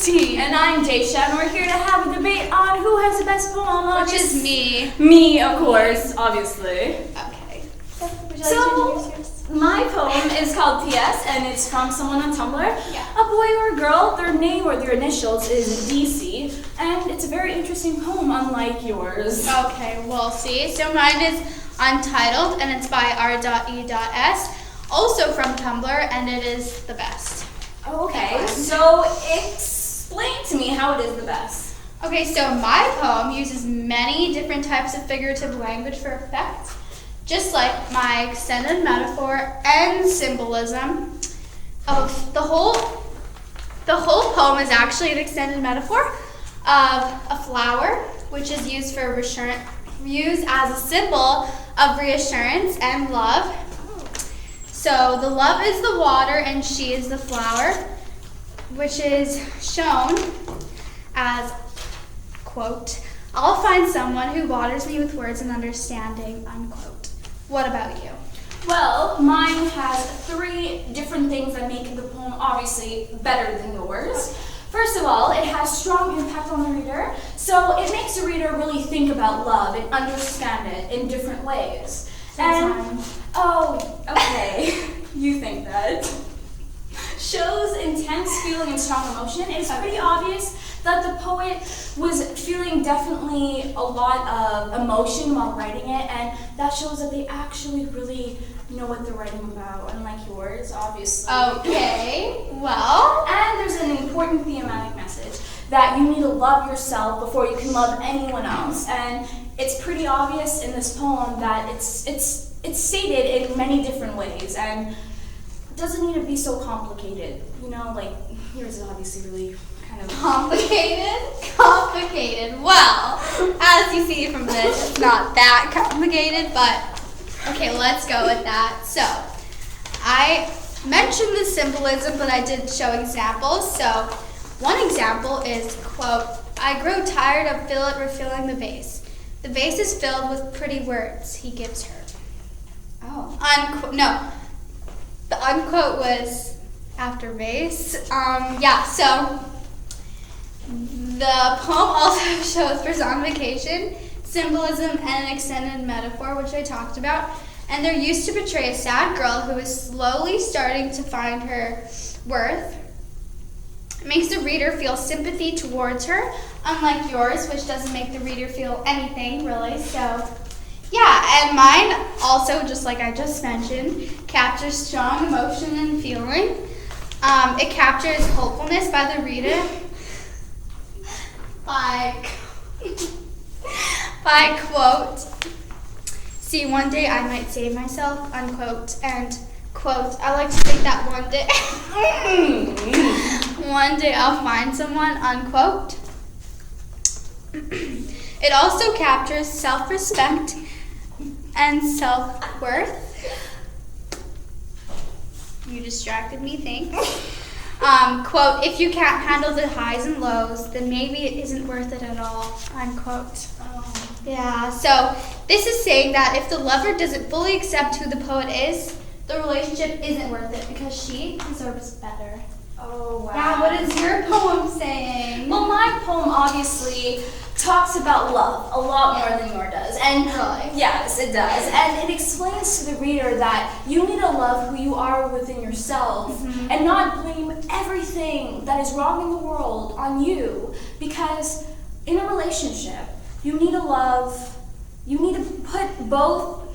And I'm Jasha, and we're here to have a debate on who has the best poem. Which is me. Me, of course, obviously. Okay. So, my poem is called P.S. and it's from someone on Tumblr. Yeah. A boy or a girl, their name or their initials is DC, and it's a very interesting poem, unlike yours. Okay, we'll see. So mine is Untitled, and it's by r.e.s, also from Tumblr, and it is the best. Okay, so explain to me how it is the best. Okay, so my poem uses many different types of figurative language for effect, just like my extended metaphor and symbolism. The whole poem is actually an extended metaphor of a flower, which is used as a symbol of reassurance and love. So the love is the water and she is the flower, which is shown as, quote, I'll find someone who waters me with words and understanding, unquote. What about you? Well, mine has 3 different things that make the poem obviously better than yours. First of all, it has strong impact on the reader, so it makes the reader really think about love and understand it in different ways. Oh, okay, you think that. Shows intense feeling and strong emotion. It's pretty obvious that the poet was feeling definitely a lot of emotion while writing it, and that shows that they actually really know what they're writing about, unlike yours, obviously. Okay, well. And there's an important thematic message that you need to love yourself before you can love anyone else, and it's pretty obvious in this poem that it's stated in many different ways, and it doesn't need to be so complicated. You know, like yours is obviously really kind of Complicated. Well, as you see from this, it's not that complicated, but okay, let's go with that. So, I mentioned the symbolism, but I did show examples. So, one example is, quote, I grow tired of Philip refilling the vase. The vase is filled with pretty words he gives her. oh. No, the unquote was after vase. So the poem also shows personification, symbolism, and an extended metaphor, which I talked about. And they're used to portray a sad girl who is slowly starting to find her worth. It makes the reader feel sympathy towards her, unlike yours, which doesn't make the reader feel anything, really. So, yeah, and mine also, just like I just mentioned, captures strong emotion and feeling. It captures hopefulness by the reader by quote, see, one day I might save myself, unquote, and quote, I like to think that one day I'll find someone, unquote. It also captures self-respect and self-worth. You distracted me, thanks. Quote, if you can't handle the highs and lows, then maybe it isn't worth it at all, unquote. Yeah, so this is saying that if the lover doesn't fully accept who the poet is, the relationship isn't worth it because she deserves better. Oh, wow. Now, what is your poem saying? Well, my poem obviously talks about love a lot more than yours does. And Really? yes, it does. And it explains to the reader that you need to love who you are within yourself and not blame everything that is wrong in the world on you. Because in a relationship, you need to put both.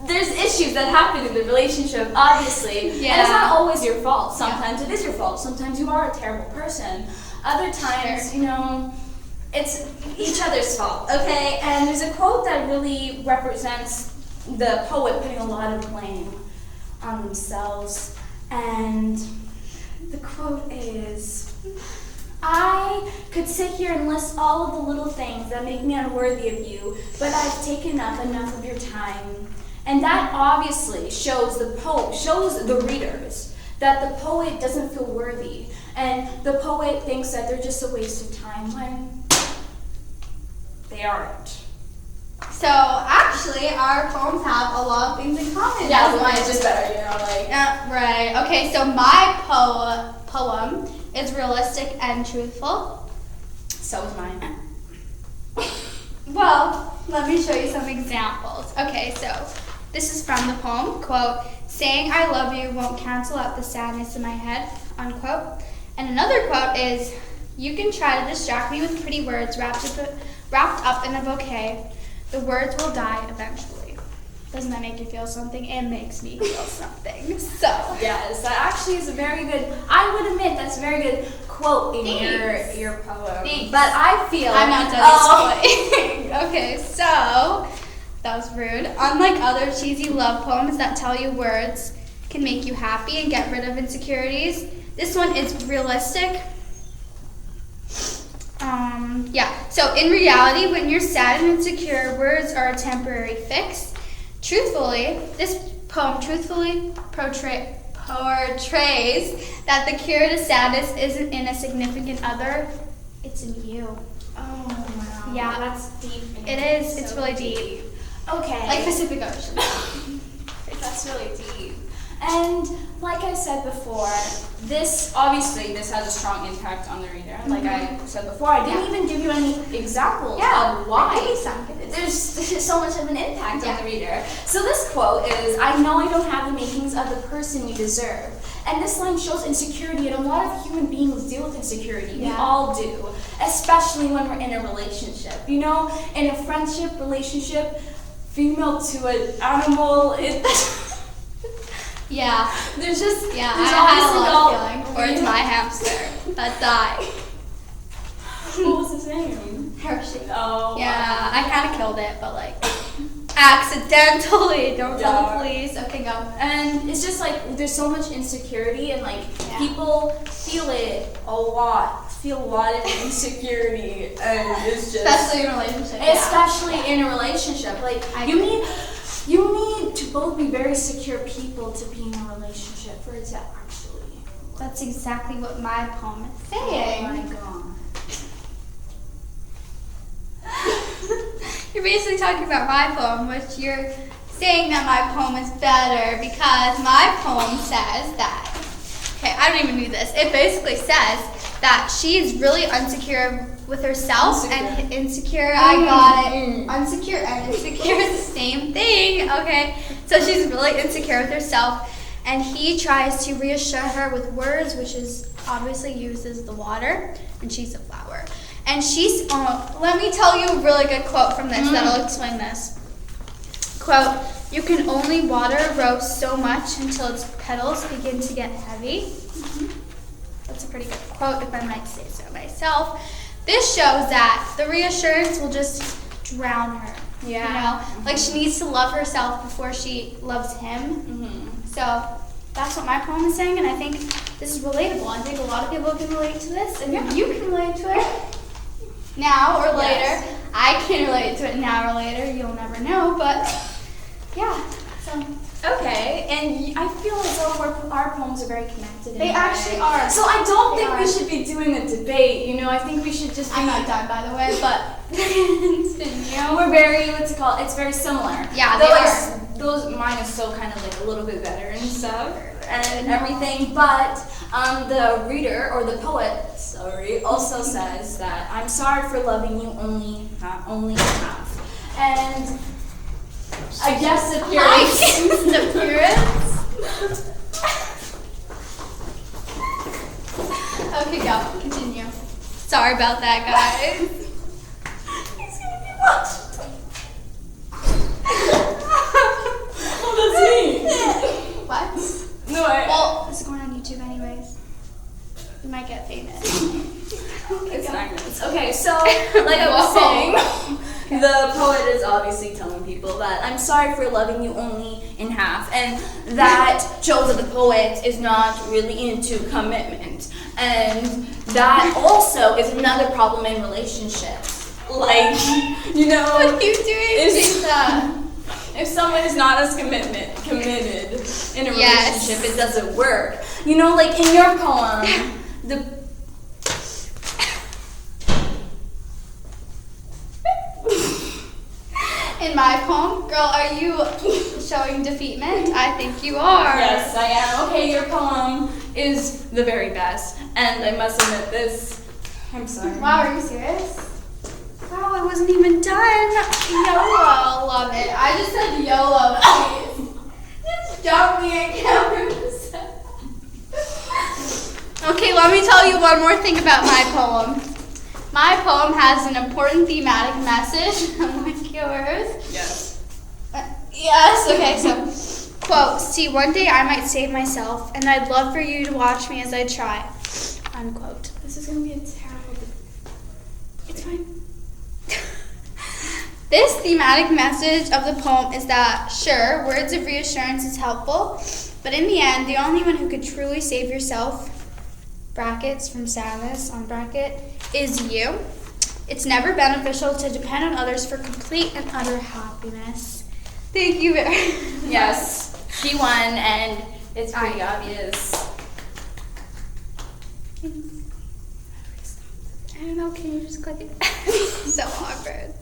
There's issues that happen in the relationship, obviously. Yeah. And it's not always your fault. Sometimes it is your fault. Sometimes you are a terrible person. Other times, it's each other's fault, okay? And there's a quote that really represents the poet putting a lot of blame on themselves. And the quote is, I could sit here and list all of the little things that make me unworthy of you, but I've taken up enough of your time. And that obviously shows the readers that the poet doesn't feel worthy. And the poet thinks that they're just a waste of time when they aren't. So, actually, our poems have a lot of things in common. Yeah, mine is just better, right. Okay, so my poem is realistic and truthful. So is mine. Well, let me show you some examples. Okay, so this is from the poem, quote, saying I love you won't cancel out the sadness in my head, unquote. And another quote is, you can try to distract me with pretty words wrapped up in a bouquet. The words will die eventually. Doesn't that make you feel something? It makes me feel something. So Yes, that actually is a very good, I would admit that's a very good quote in Thanks. your poem. Thanks. But I feel I'm not done explaining. Okay, so that was rude. Unlike other cheesy love poems that tell you words can make you happy and get rid of insecurities, this one is realistic. So in reality, when you're sad and insecure, words are a temporary fix. Truthfully, this poem truthfully portrays that the cure to sadness isn't in a significant other, it's in you. Oh, wow. Yeah. That's deep. It is, it's So really deep. Okay. Like Pacific Ocean. That's really deep. And like I said before, this has a strong impact on the reader. Like I said before, I didn't even give you any examples of why. Give me some. There's so much of an impact on the reader. So this quote is, I know I don't have the makings of the person you deserve. And this line shows insecurity, and a lot of human beings deal with insecurity. We all do, especially when we're in a relationship. You know, in a friendship, relationship, female to an animal, Yeah. there's I had a obviously lot of feeling towards my hamster that died. What was his name? Hershey. Oh. Yeah, I kind of killed it, but like accidentally. Don't tell the police. Okay, go. And it's just like there's so much insecurity, and like people feel it a lot. Feel a lot of insecurity, and it's just Especially in a relationship. especially in a relationship. Like you need to both be very secure people to be in a relationship for it to actually. That's exactly what my poem is Oh saying. my god. You're basically talking about my poem, which you're saying that my poem is better because my poem says that. Okay, I don't even do this. It basically says that she's really insecure with herself and insecure. I got it. Insecure and insecure is the same thing. Okay, so she's really insecure with herself, and he tries to reassure her with words, which is obviously uses the water, and she's a flower. And she's, let me tell you a really good quote from this that'll explain this. Quote, you can only water a rose so much until its petals begin to get heavy. That's a pretty good quote, if I might say so myself. This shows that the reassurance will just drown her. Yeah. You know, like she needs to love herself before she loves him. So that's what my poem is saying, and I think this is relatable. I think a lot of people can relate to this, and you can relate to it now or later. Yes. I can relate to it now or later. You'll never know, but yeah. So Okay, and I feel as though our poems are very connected. they actually are. So I don't think we are. should be doing a debate. You know, I think we should just be. I'm not done, by the way, but continue. We're very, what's it called? It's very similar. Yeah, Though they it's- Those mine is still kind of like a little bit better and stuff and everything, but the reader or the poet, also says that I'm sorry for loving you only half, and I guess appearance. Okay, go. Continue. Sorry about that, guys. He's gonna be watching. Oh, that's me. What? No, Well, this is going on YouTube anyways. You might get famous. It's not good. Okay, so like I was saying, the poet is obviously telling people that I'm sorry for loving you only in half, and that shows that the poet is not really into commitment, and that also is another problem in relationships. Like, you know, What are you doing? if someone is not as committed in a Yes. relationship, it doesn't work. You know, like in your poem, in my poem. Girl, are you showing defeatment? I think you are. Yes, I am. Okay, your poem is the very best. And I must admit this. I'm sorry. Wow, are you serious? Wow, I wasn't even done. YOLO, love it. I just said YOLO, please. Just dump me and cameras. Okay, let me tell you one more thing about my poem. My poem has an important thematic message, like yours. Yes. Yes, okay, so, quote, see, one day I might save myself, and I'd love for you to watch me as I try, unquote. This is going to be a terrible, it's fine. This thematic message of the poem is that, sure, words of reassurance is helpful, but in the end, the only one who could truly save yourself, brackets from sadness on bracket, is you. It's never beneficial to depend on others for complete and utter happiness. Thank you very much. Yes, she won, and it's pretty obvious. I don't know, can you just click it? So awkward.